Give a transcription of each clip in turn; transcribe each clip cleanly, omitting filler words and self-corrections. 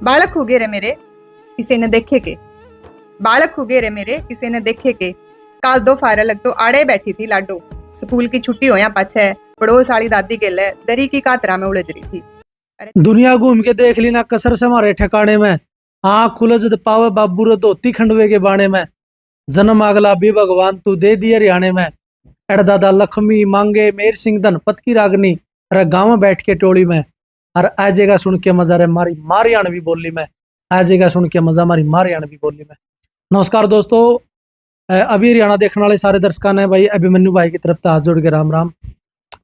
बालक हुगे रे मेरे किसी ने देखे के, बालक हुगे रे मेरे किसी ने देखे के, काल दो फायर लग तो आड़े बैठी थी लाडो, स्कूल की छुट्टी होया पाछे पड़ोस वाली दादी के ले दरी की कातरा में उलझ रही थी। दुनिया घूम के देख ली ना कसर से हमारे ठिकाने में, आँख खुलज पावे बाबू रो धोती खंडवे के बाणे में, जन्म अगला भी भगवान तू दे दिए हरियाणे में, अड़ दादा लक्ष्मी मांगे मेर सिंह धनपत की रागनी, अरे गाँव में बैठ के टोली में, और आजेगा सुन के मजा रे मारी मारियाणवी बोली में, आजेगा सुन के मजा मारी मारियाणवी बोली में। नमस्कार दोस्तों, अभी हरियाणा देखने वाले सारे दर्शकों ने भाई अभिमन्यु भाई की तरफ से हाथ जोड़ के राम राम।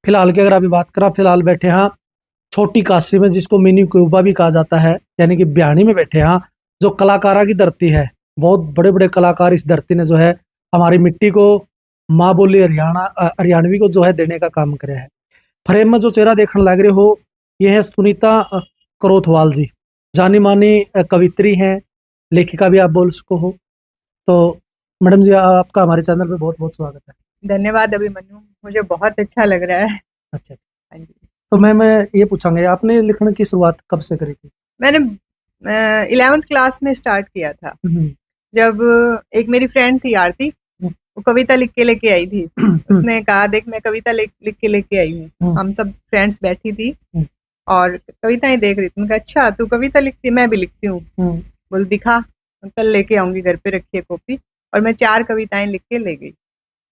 फिलहाल की अगर अभी बात करा, फिलहाल बैठे हाँ छोटी काशी में, जिसको मिनी क्यूबा भी कहा जाता है, यानी कि ब्याणी में बैठे हाँ, जो कलाकारा की धरती है। बहुत बड़े बड़े कलाकार इस धरती ने जो है हमारी मिट्टी को, माँ बोली हरियाणवी को जो है देने का काम करे है। फ्रेम में जो चेहरा देखने लग रहे हो, ये है सुनीता करोथवाल जी, जानी मानी कवित्री हैं, लेखिका भी आप बोल सको हो। तो मैडम जी, आपका हमारे चैनल पे बहुत बहुत स्वागत है। धन्यवाद अभिमन्यु, मुझे बहुत अच्छा लग रहा है। अच्छा, हाँ जी। तो मैं ये पूछांगे, आपने लिखने की शुरुआत कब से करी थी? मैंने 11th क्लास में स्टार्ट किया था, जब एक मेरी फ्रेंड थी आरती, वो कविता लिख के लेके आई थी। उसने कहा देख मैं कविता लिख के लेके आई हूँ। हम सब फ्रेंड्स बैठी थी और कविताएं देख रही थी। उनका अच्छा तू कविता लिखती, मैं भी लिखती हूँ। बोल दिखा, कल लेके आऊंगी, घर पे रखी है कॉपी। और मैं 4 कविताएं लिख के ले गई।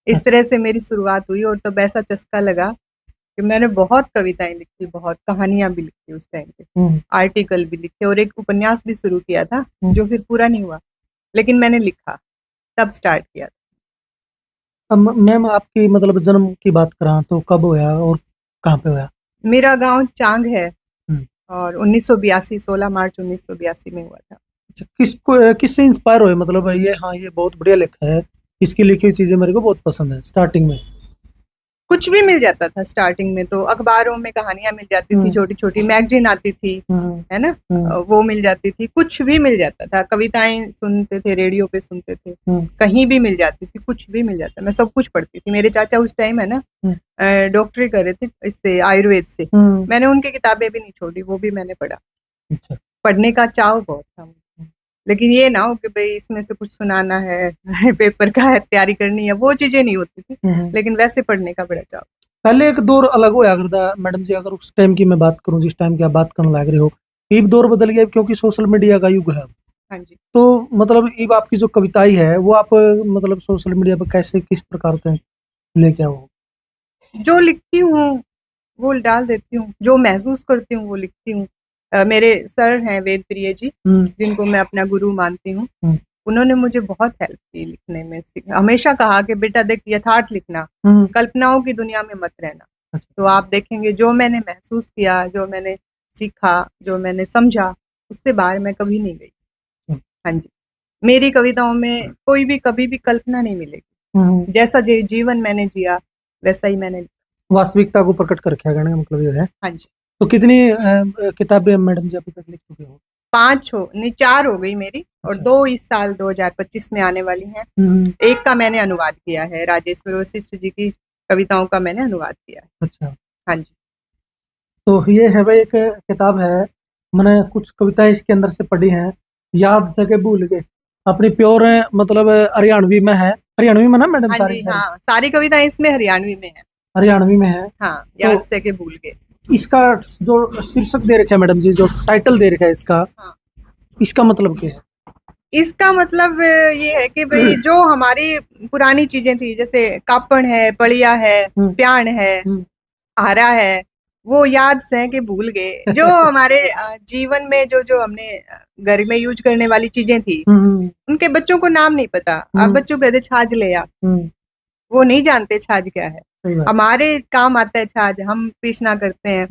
इस तरह से मेरी शुरुआत हुई और तब ऐसा चस्का लगा कि मैंने बहुत कविताएं लिखी, बहुत कहानियां भी लिखी उस टाइम पे, आर्टिकल भी लिखे और एक उपन्यास भी शुरू किया था जो फिर पूरा नहीं हुआ, लेकिन मैंने लिखा, तब स्टार्ट किया था। मैम, आपकी मतलब जन्म की बात करा तो कब हुआ और कहाँ पे हुआ? मेरा गांव चांग है और 1982 16 मार्च 1982 में हुआ था। किससे इंस्पायर हुए? मतलब ये बहुत बढ़िया लिखा है, इसकी लिखी हुई चीजें मेरे को बहुत पसंद है। स्टार्टिंग में कुछ भी मिल जाता था। स्टार्टिंग में तो अखबारों में कहानियां मिल जाती थी, छोटी छोटी मैगजीन आती थी, है ना, वो मिल जाती थी, कुछ भी मिल जाता था। कविताएं सुनते थे, रेडियो पे सुनते थे, कहीं भी मिल जाती थी, कुछ भी मिल जाता। मैं सब कुछ पढ़ती थी। मेरे चाचा उस टाइम है ना डॉक्टरी कर रहे थे इससे, आयुर्वेद से। मैंने उनकी किताबें भी नहीं छोड़ी, वो भी मैंने पढ़ा। पढ़ने का चाव बहुत था, लेकिन ये ना हो कि भाई इसमें से कुछ सुनाना है, पेपर का है, तैयारी करनी है, वो चीजें नहीं होती थी। लेकिन वैसे पढ़ने का बड़ा चाव। पहले एक दौर अलग होया करता मैडम जी। अगर उस टाइम की मैं बात करूं, जिस टाइम की आप बात करने लग रहे हो, अब दौर बदल गया क्योंकि सोशल मीडिया का युग है। हाँ जी। तो मतलब अब आपकी जो कविताएं है वो आप मतलब सोशल मीडिया पर कैसे, किस प्रकार से लेके आओ? जो लिखती हूँ वो डाल देती हूँ, जो महसूस करती हूँ वो लिखती हूँ। मेरे सर हैं वेद प्रिय जी, जिनको मैं अपना गुरु मानती हूँ। उन्होंने मुझे बहुत हेल्प की लिखने में। हमेशा कहा कि बेटा देख, यथार्थ लिखना, कल्पनाओं की दुनिया में मत रहना। तो आप देखेंगे जो मैंने महसूस किया, जो मैंने सीखा, जो मैंने समझा, उससे बाहर मैं कभी नहीं गई। हाँ जी, मेरी कविताओं में कोई भी कभी भी कल्पना नहीं मिलेगी। जैसा जीवन मैंने जिया वैसा ही मैंने वास्तविकता को प्रकट करके कहने का मतलब ये है। हाँ जी। तो कितनी किताबें मैडम जी अभी तक लिख चुके हो? 4 हो गई मेरी, और 2 इस साल 2025 में आने वाली हैं। एक का मैंने अनुवाद किया है, राजेश्वर वशिष्ठ जी की कविताओं का मैंने अनुवाद किया है। अच्छा, हाँ जी। तो ये है भाई, एक किताब है, मैंने कुछ कविताएं इसके अंदर से पढ़ी हैं। याद सके भूल गए, अपनी प्योर मतलब हरियाणवी में है। हरियाणवी में ना मैडम? हाँ जी, हाँ, सारी कविताएं इसमें हरियाणवी में है। हरियाणवी में है, हाँ, याद सके भूल गए। इसका जो शीर्षक दे रखा है मैडम जी, जो टाइटल दे रखा है इसका, हाँ, इसका मतलब क्या है? इसका मतलब ये है कि भाई जो हमारी पुरानी चीजें थी, जैसे कापण है, पड़िया है, प्याण है, आरा है, वो याद से कि भूल गए। जो हमारे जीवन में जो जो हमने घर में यूज करने वाली चीजें थी, उनके बच्चों को नाम नहीं पता। आप बच्चों कहते छाछ ले आ, वो नहीं जानते छाछ क्या है। हमारे काम आता है छाछ, हम पीसना करते हैं,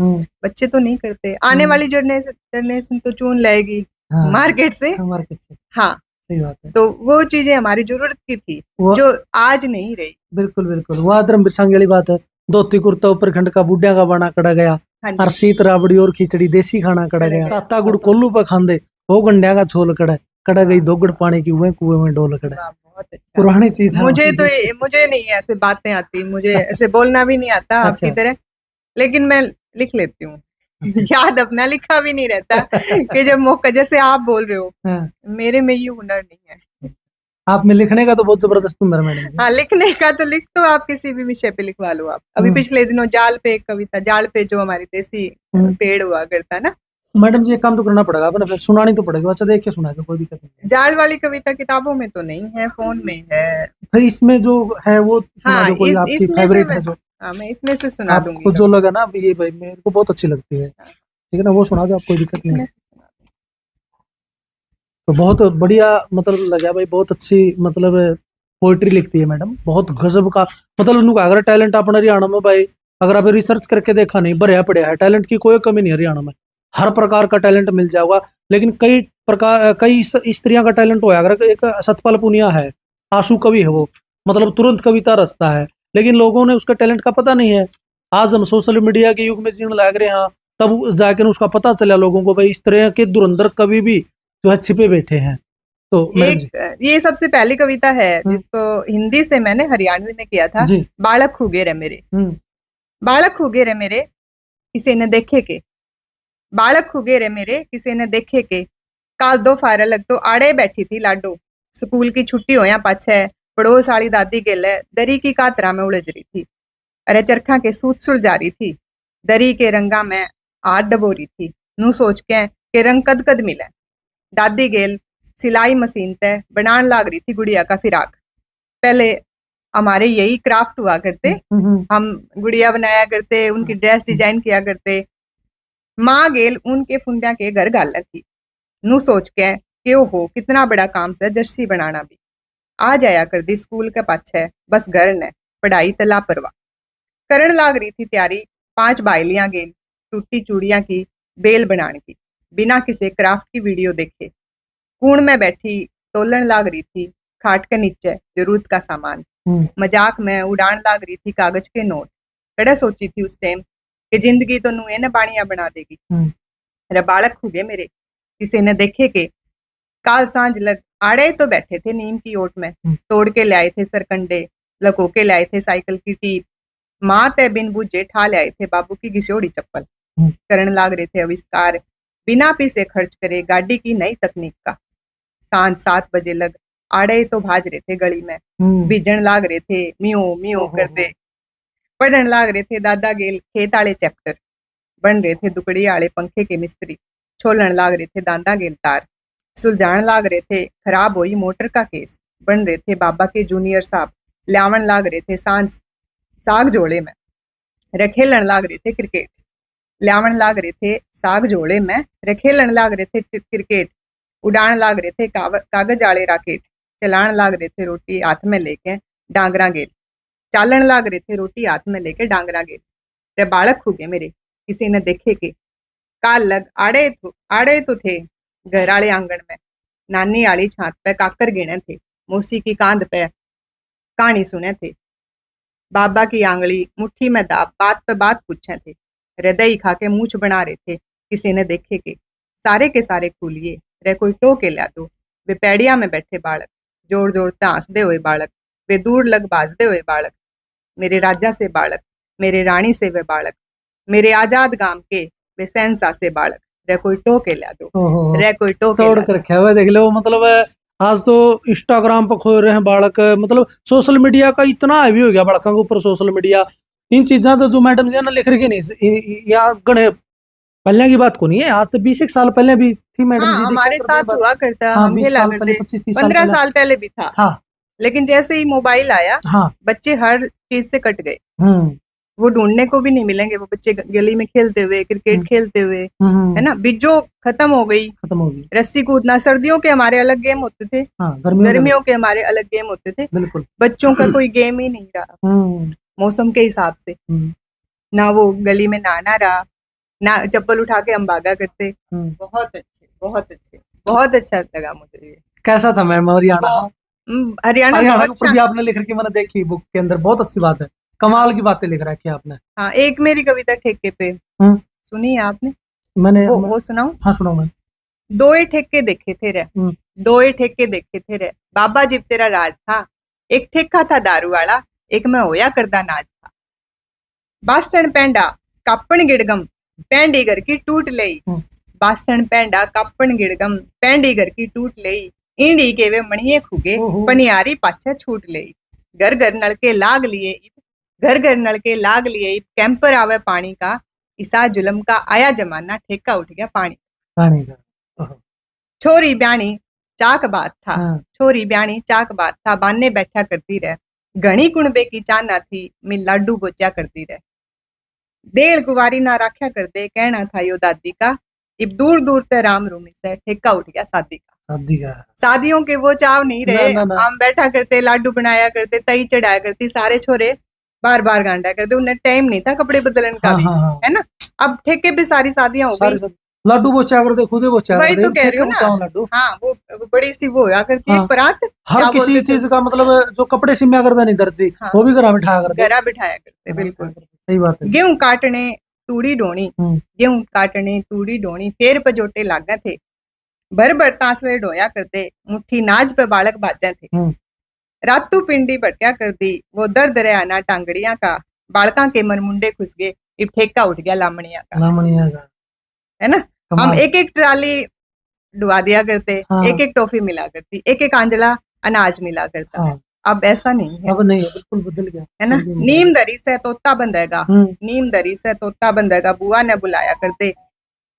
बच्चे तो नहीं करते। आने वाली जनरेशन तो चून लाएगी मार्केट से। हाँ, सही बात है। तो वो चीजें हमारी जरूरत की थी जो आज नहीं रही। बिल्कुल बिल्कुल, वो आदरम बिरसांग वाली बात है। धोती कुर्ता ऊपर खंड का बुढ़िया का बना कड़ा गया, और शीत राबड़ी और खिचड़ी देसी खाना कड़ा गया। ताता गुड़ कोल्लू पर खांदे, वो गंडिया का छोल कड़ा गई दोगड़ पानी की कुएं में डोल कड़ा। बहुत अच्छा, पुरानी चीज है। मुझे नहीं ऐसे बातें आती, मुझे ऐसे बोलना भी नहीं आता आपकी तरह, लेकिन मैं लिख लेती हूँ। याद अपना लिखा भी नहीं रहता कि जब मौका, जैसे आप बोल रहे हो, हाँ। मेरे में ये हुनर नहीं है। आप में लिखने का तो बहुत जबरदस्त हुनर है मैडम जी। हाँ, लिखने का तो लिख, तो आप किसी भी विषय पे लिखवा लो। आप अभी पिछले दिनों जाल पे एक कविता, जाल पे जो हमारी देसी पेड़ हुआ करता ना, मैडम जी एक काम तो करना पड़ेगा अपने, फिर सुनानी तो पड़ेगी। अच्छा देख के सुना दो, कोई दिक्कत नहीं। जाल वाली कविता किताबों में तो नहीं है, फोन में है। फिर इसमें जो है वो सुना हाँ, दो, कोई आपकी इसमें से फेवरेट है जो हाँ, मैं इसमें से सुना दूंगी आपको जो लगा ना ये भाई मेरे को बहुत अच्छी लगती है, ठीक है ना, वो सुना दो आप, कोई दिक्कत नहीं है। तो बहुत बढ़िया मतलब लगा भाई, बहुत अच्छी मतलब पोइट्री लिखती है मैडम, बहुत गजब का। मतलब उनका अगर टैलेंट अपना हरियाणा में भाई, अगर आप रिसर्च करके देखा नहीं, भरया पड़े है टैलेंट की, कोई कमी नहीं हरियाणा में, हर प्रकार का टैलेंट मिल जाएगा। लेकिन कई प्रकार, कई स्त्रियों का टैलेंट होया, अगर एक सतपाल पुनिया है, आंसू कवि है वो, मतलब तुरंत कविता रचता है, लेकिन लोगों ने उसका टैलेंट का पता नहीं है। आज हम सोशल मीडिया के युग में जीने लग रहे हैं, तब जाकर उसका पता चला लोगों को भाई इस तरह के धुरंधर कवि भी जो है छिपे बैठे हैं। तो ये सबसे पहली कविता है जिसको हिंदी से मैंने हरियाणवी में किया था। बालक हुगे रे मेरे, बालक हुगे रे मेरे किसी ने देखे के, बालक हुगे रे मेरे किसी ने देखे के, काल दो फायर लग तो आड़े बैठी थी लाडो, स्कूल की छुट्टी होया पाछे पड़ोस आली दादी गेले दरी की कातरा में उलझ रही थी, अरे चरखा के सूत सुलझा रही थी, दरी के रंगा में हाथ डबो रही थी, नू सोच के रंग कद कद मिले, दादी गेल सिलाई मशीन तय बनाने लाग रही थी गुड़िया का फिराक। पहले हमारे यही क्राफ्ट हुआ करते, हम गुड़िया बनाया करते, उनकी ड्रेस डिजाइन किया करते। माँ गेल उनके फुंडिया के घर गाल थी, नू सोच के ओहो कितना बड़ा काम से जर्सी बनाना भी, आ जाया कर दी स्कूल के पाछे बस घर ने पढ़ाई त लापरवाह, करण लाग रही थी तैयारी 5 बाइलियां गेल टूटी चूड़ियां की बेल बनाने की, बिना किसी क्राफ्ट की वीडियो देखे कूण में बैठी तोलन लाग रही थी खाट के नीचे जरूरत का सामान, मजाक में उड़ान लाग रही थी कागज के नोट, कड़े सोची थी उस टाइम कि जिंदगी तो नुए न बाणिया बना देगी। अरे बालक हुए मेरे किसी ने देखे के, काल सांझ लग आड़े तो बैठे थे नीम की ओट में, तोड़ के लाए थे सरकंडे, लको के लाए थे साइकिल की टीप, माँ तय बिन बुझे ठा लाए थे बाबू की घिसोड़ी चप्पल, करण लाग रहे थे आविष्कार बिना पैसे खर्च करे गाड़ी की नई तकनीक का। सांझ 7 बजे लग आड़े तो भाज रहे थे गली में, बीजन लाग रहे थे मियो मियो करते, पढ़न लाग रहे थे दादा गेल खेत आले चैप्टर, बन रहे थे दुकड़ी आले पंखे के मिस्त्री, छोलन लाग रहे थे दादा गेल तार, सुलझान लाग रहे थे खराब हुई मोटर का केस, बन रहे थे बाबा के जूनियर साहब, ल्यावन लाग रहे थे सांझ साग जोड़े में, रखेलन लाग रहे थे क्रिकेट, ल्यावन लाग रहे थे साग जोड़े में, रखेलन लाग रहे थे क्रिकेट, उड़ान लाग रहे थे कागज आले राकेट, चलान लाग रहे थे रोटी हाथ में लेके डांगरा गेल, चालन लाग रहे थे रोटी हाथ में लेके डांगरा गेल। रे बालक हुए मेरे किसी ने देखे के, काल लग आड़े तो थे घर आले आंगन में, नानी आली छात पे काकर गिने थे, मौसी की कांध पे कहानी सुने थे, बाबा की आंगली मुट्ठी में दाब बात पे बात पूछे थे, हृदय खा के मूछ बना रहे थे किसी ने देखे के, सारे के सारे खूलिए रे कोई टो के ला दो, वे पैड़िया में बैठे बालक जोर जोर हंसदे हुए बालक, वे दूर लग बाजदे हुए बालक, मेरे राजा से बालक मेरे रानी से वे बालक, मेरे आजाद गांव के वे सहनसा से बालक, रे कोई टो के ला दो, रे कोई टो के तोड़ कर रखा हुआ देख लो। मतलब आज तो इंस्टाग्राम पर खोल रहे हैं बालक, मतलब सोशल मीडिया का इतना हावी हो गया बालकों के ऊपर सोशल मीडिया, इन चीजा तो जो मैडम जी ने लिख रखी नहीं, या गणे पहले की बात को नहीं है, आज तो 20 साल पहले भी थी मैडम जी, हमारे साथ हुआ करता, हम खेला करते, 15 साल पहले भी था, लेकिन जैसे ही मोबाइल आया बच्चे हर चीज से कट गए, वो ढूंढने को भी नहीं मिलेंगे, वो बच्चे गली में खेलते हुए क्रिकेट खेलते हुए, है ना, बिजो खत्म हो गई, रस्सी कूदना, सर्दियों के हमारे अलग गेम होते थे, गर्मियों के हमारे अलग गेम होते थे, बच्चों का कोई गेम ही नहीं रहा मौसम के हिसाब से, ना वो गली में नहाना रहा, ना चप्पल उठा के हम भागा करते। बहुत अच्छे बहुत अच्छा लगा मुझे ये। कैसा था मैम हरियाणा? हरियाणा के ऊपर भी आपने लिख रखी, मैंने देखी बुक के अंदर, बहुत अच्छी बात है, कमाल की बातें लिख रखी है आपने। हाँ, एक मेरी कविता ठेके पे सुनी है आपने? मैंने वो सुनाऊं? हाँ सुनाओ मैम। 2 ठेके देखे थे रे, 2 ठेके देखे थे रे, बाबा जिब तेरा राज था, एक ठेका था दारू वाला, एक मैं होया करदा नाज था, बासन पेंडा कापण गिड़गम, पैंडी घर की टूट लई, बासन पैंडा कापन गिड़गम, पैंडी घर की टूट लई, ईंडी के वे मणिये खुगे, पनियारी पाछे छूट लई। घर घर नलके लाग लिए, घर घर नलके लाग लिए, कैंपर आवे पानी का, इसा जुलम का आया जमाना, ठेका उठ गया पानी का। छोरी ब्याणी चाक बात था, छोरी ब्याणी चाक बात था, बाने बैठा करती रह, घनी कुणबे की चाना थी, मिल लाडू बोचा करती रह। देल कुवारी ना राख्या कर दे, कहना था यो दादी का, इब दूर दूर ते राम रूमी से, ठेका उठ गया शादी का। शादियों के वो चाव नहीं रहे, हम बैठा करते, लाडू बनाया करते, तई चढ़ाया करती, सारे छोरे बार बार गांडा करते, उन्हें टाइम नहीं था कपड़े बदलन का भी, है ना। अब ठेके पे सारी शादियां हो गई, लाडू बोचा करते, खुदे बोचा वही तो कह रही हूँ ना। लाडू, हाँ, वो बड़ी सी वो होया करती है परात, हर किसी चीज का मतलब जो कपड़े सिम्या करता नहीं दर्जी, वो भी घरा बिठाया करते, बिल्कुल सही बात है। गेहूं काटने तूड़ी डोनी, गेहूं काटने तूड़ी डोनी, फेर पजोटे लागा थे, भर भर तांसवे ढोया करते, मुट्ठी नाज पे बालक बाजा थे। रातू पिंडी भटक्या कर दी, वो दर्द रहा ना टांगड़िया का, बालका के मन मुंडे खुस गए, इब ठेका उठ गया लामणिया का, है ना। हम एक एक ट्राली डुबा दिया करते, एक एक टॉफी मिला करती, एक एक आंजला अनाज मिला करता है। अब ऐसा नहीं है, अब नहीं है, बिल्कुल बदल गया, है ना। नीम दरी से तोता बंधेगा, नीम दरी से तोता बंधेगा, बुआ ने बुलाया करते,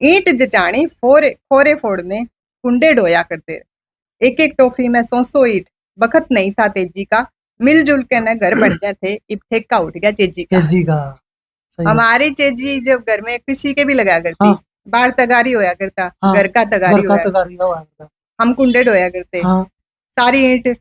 ईंट जचानी फोरे फोड़ने कुंडे ढोया करते, एक एक टॉफी में 100 ईंट, बखत नहीं था तेजी का, मिलजुल के न घर बन जाते थे, इब ठेका उठ गया चेजी का। हमारी चेजी जब घर में किसी के भी लगा करती, बाहर तगारी होया करता, घर का तगारी होया, हम कुंडे ढोया करते, सारी ईंट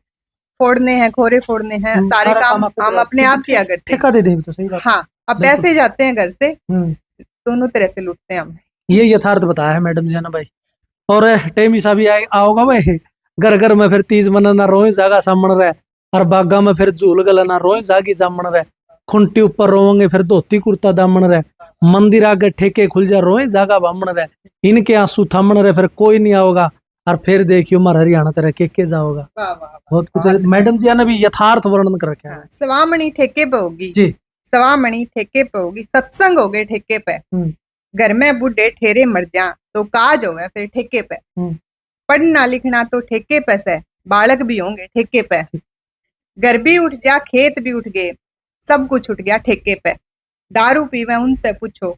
फोड़ने हैं, खोरे फोड़ने हैं, सारे काम हम अपने आप किया करते, ठेका दे दे तो सही बात। हाँ, अब पैसे जाते हैं घर से, दोनों तरह से लूटते हैं हम। ये यथार्थ बताया है मैडम जी ना भाई। और टेमी सा भी आओगा भाई, घर घर में फिर तीज मनना रोई जागा सामन रहे, और बागा में फिर झूल गलना रोई जागी सामन रहे, खुंटी ऊपर रोवेंगे फिर धोती कुर्ता दामन रहे, मंदिर आगे ठेके खुल जा रोए जागा बामन रहे, इनके आंसू थमन रहे, फिर कोई नहीं आओगा, और फिर देखियो हमारा हरियाणा तरह के जाओगा। बहुत कुछ मैडम जी ने भी यथार्थ वर्णन कर रखा है। सवामणी ठेके पे होगी जी, सवामणी ठेके पे होगी, सत्संग हो गए ठेके पे, घर में बुढ़े ठेरे मर जा तो काज होवे फिर ठेके पे, पढ़ना लिखना तो ठेके पे से, बालक भी होंगे ठेके पे, घर भी उठ जा खेत भी उठ गए, सब कुछ उठ गया ठेके पे, दारू पीवे उनसे पूछो,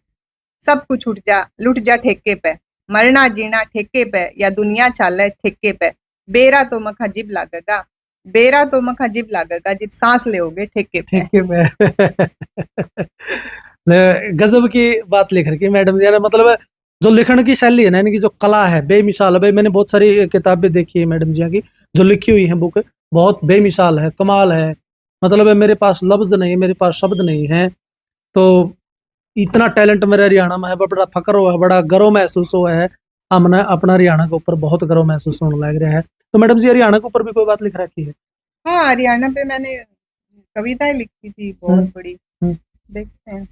सब कुछ उठ जा लुट जा ठेके पे, मरना जीना ठेके पे, या दुनिया चाले ठेके पे, बेरा तो मखा जिब लागेगा, बेरा तो मखा जिब लागेगा, जिब सांस लेओगे ठेके पे। गजब की बात लिख रखी मैडम जी ने, मतलब जो लिखण की शैली है ना, इनकी जो कला है बेमिसाल है भाई। मैंने बहुत सारी किताबें देखी है मैडम जी की, जो लिखी हुई है बुक, बहुत बेमिसाल है, कमाल है। मतलब मेरे पास लफ्ज नहीं, मेरे पास शब्द नहीं है, तो इतना टैलेंट मेरे हरियाणा में है, बड़ा फक्र हुआ है, बड़ा गर्व महसूस हुआ है। हमने अपना हरियाणा के ऊपर बहुत गर्व महसूस होने लग रहा है। तो मैडम जी हरियाणा के ऊपर भी कोई बात लिख रखी है? हाँ, हरियाणा पे मैंने कविताएं लिखी थी बहुत बड़ी, देखते हैं।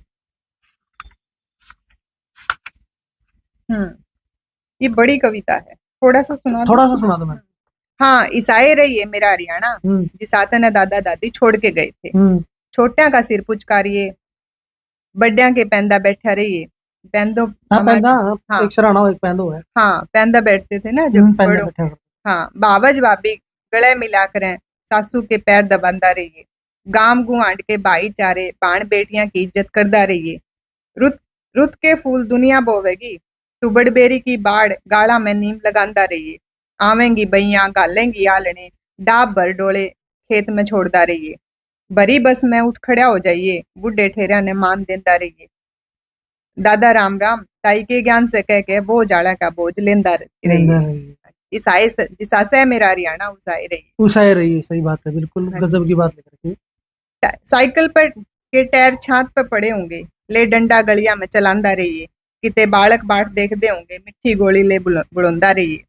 ये बड़ी कविता है, थोड़ा सा सुना दो मैम। हाँ, ईसाई रही है मेरा हरियाणा, जिसाते न दादा दादी छोड़ के गए थे, छोटिया का सिर पुचकारिए, बड्डिया के पैंदा बैठा रहिए, पैंदो एक सराहना एक पैंदो है। हाँ, पैंदा बैठते थे ना जब बड़ो। हाँ, बाबज बाबी गले मिला करें, सासू के पैर दबांदा रहिए, गांव गुआंढ के भाईचारे, बाण बेटियां की इज्जत करदा रहिए, रुत रुत के फूल दुनिया बोवेगी, तू बड़बेरी की बाढ़ गाला में नीम लगांदा रहिए, आवेंगी बइया गालेंगी आलने, डाब भर डोले खेत में छोड़दा रहिए, भरी बस में उठ खड़ा हो जाइए, बुढ़े ठेरिया ने मान देंदा रहिए, दादा राम राम ताई के ज्ञान से कह के बोझ आला का बोझ लेंदा रहिए। ईसाई जिसासे मेरा हरियाणा उसाए रही। सही बात है, बिल्कुल गजब की बात लिख रही है। साइकिल पर के टायर छात पे पड़े होंगे, ले डंडा गलिया में चलांदा रहिए, किते बालक बाट देखते होंगे, मिठी गोली ले बुलंदा रहिए,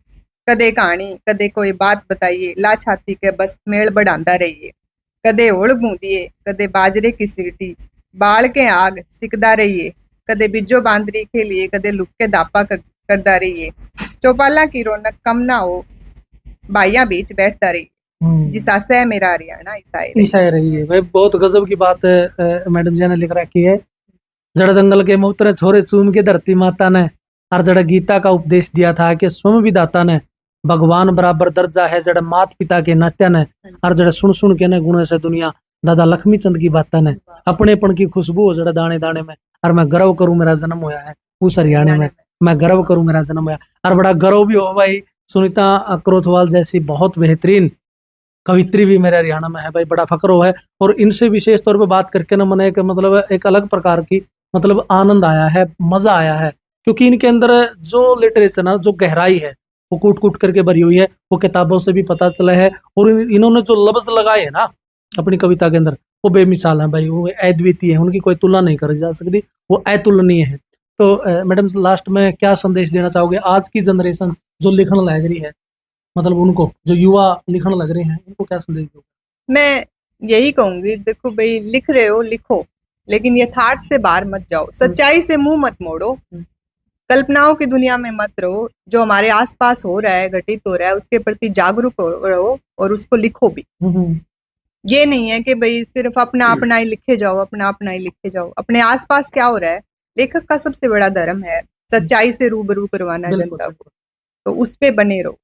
कदे कहानी कदे कोई बात बताइए, ला छाती के बस मेल बढ़ांदा रहिए, कदे ओढ़ बूंदिए, कदे बाजरे की सीटी, बाल के आग सिकदा रहिए, कदे बिज्जो बांदरी खेलिए, कदे लुक के दापा करदा रहिए, चौपाला की रौनक कम ना हो, भाइयां बीच बैठता रहिए, जिसासे है मेरा हरियाणा ईसाई रही है। भाई बहुत गजब की बात मैडम जी ने लिख रखी है। जड़ जंगल के मूत्र छोरे चूम के धरती माता ने, और जड़ गीता का उपदेश दिया था कि स्वयं विधाता ने भगवान बराबर दर्जा है जड़ मात पिता के नात्या ने, और जड़ सुन सुन के न गुण से दुनिया दादा लक्ष्मी चंद की बात ने, अपनेपन की खुशबू हो जड़ दाने दाने में, और मैं गर्व करूं मेरा जन्म होया है उस हरियाणा में, मैं गर्व करूं मेरा जन्म होया। और बड़ा गर्व भी हो भाई, सुनीता क्रोथवाल जैसी बहुत बेहतरीन कवित्री भी मेरे हरियाणा में है भाई, बड़ा फक्र हो है। और इनसे विशेष तौर पे बात करके ना मैंने एक अलग प्रकार की आनंद आया है, मजा आया है, क्योंकि इनके अंदर जो लिटरेचर ना, जो गहराई है वो कूट कूट करके भरी हुई है, वो किताबों से भी पता चला है। और इन्होंने जो लफ्ज लगाए हैं ना अपनी कविता के अंदर, वो बेमिसाल है भाई, वो अद्वितीय है, उनकी कोई तुलना नहीं करी जा सकती, वो अतुलनीय है। तो मैडम लास्ट में क्या संदेश देना चाहोगे आज की जनरेशन जो लिखने लग रही है, उनको जो युवा लिखने लग रहे हैं, उनको क्या संदेश दोगे? मैं यही कहूंगी, देखो भाई, लिख रहे हो लिखो, लेकिन यथार्थ से बाहर मत जाओ, सच्चाई से मुंह मत मोड़ो, कल्पनाओं की दुनिया में मत रहो। जो हमारे आसपास हो रहा है, घटित हो रहा है, उसके प्रति जागरूक रहो और उसको लिखो भी। ये नहीं है कि भाई सिर्फ अपना अपना ही लिखे जाओ, अपना अपना ही लिखे जाओ। अपने आसपास क्या हो रहा है, लेखक का सबसे बड़ा धर्म है सच्चाई से रूबरू करवाना जनता को, तो उस पे बने रहो,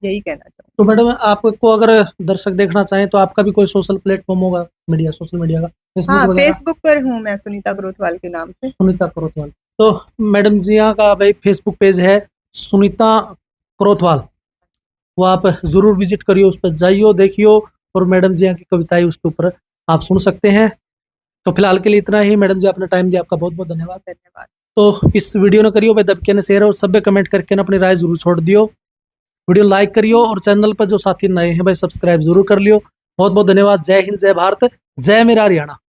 यही कहना चाहूँ। तो मैडम आपको अगर दर्शक देखना चाहें तो आपका भी कोई सोशल प्लेटफॉर्म होगा मीडिया, सोशल मीडिया का? हाँ, फेसबुक पर हूँ मैं, सुनीता क्रोथवाल के नाम से। सुनीता क्रोथवाल। तो मैडम जी यहाँ का भाई फेसबुक पेज है सुनीता क्रोथवाल, वो आप जरूर विजिट करियो, उस पर जाइयो, देखियो, और मैडम जी यहाँ की कविताएं उसके ऊपर आप सुन सकते हैं। तो फिलहाल के लिए इतना ही। मैडम जी आपने टाइम दिया, आपका बहुत बहुत धन्यवाद। धन्यवाद। तो इस वीडियो ने करियो भाई दबके ने शेयर, और सब कमेंट करके ना अपनी राय जरूर छोड़ दियो, वीडियो लाइक करियो, और चैनल पर जो साथी नए हैं भाई सब्सक्राइब जरूर कर लियो। बहुत बहुत धन्यवाद। जय हिंद, जय भारत, जय मेरा हरियाणा।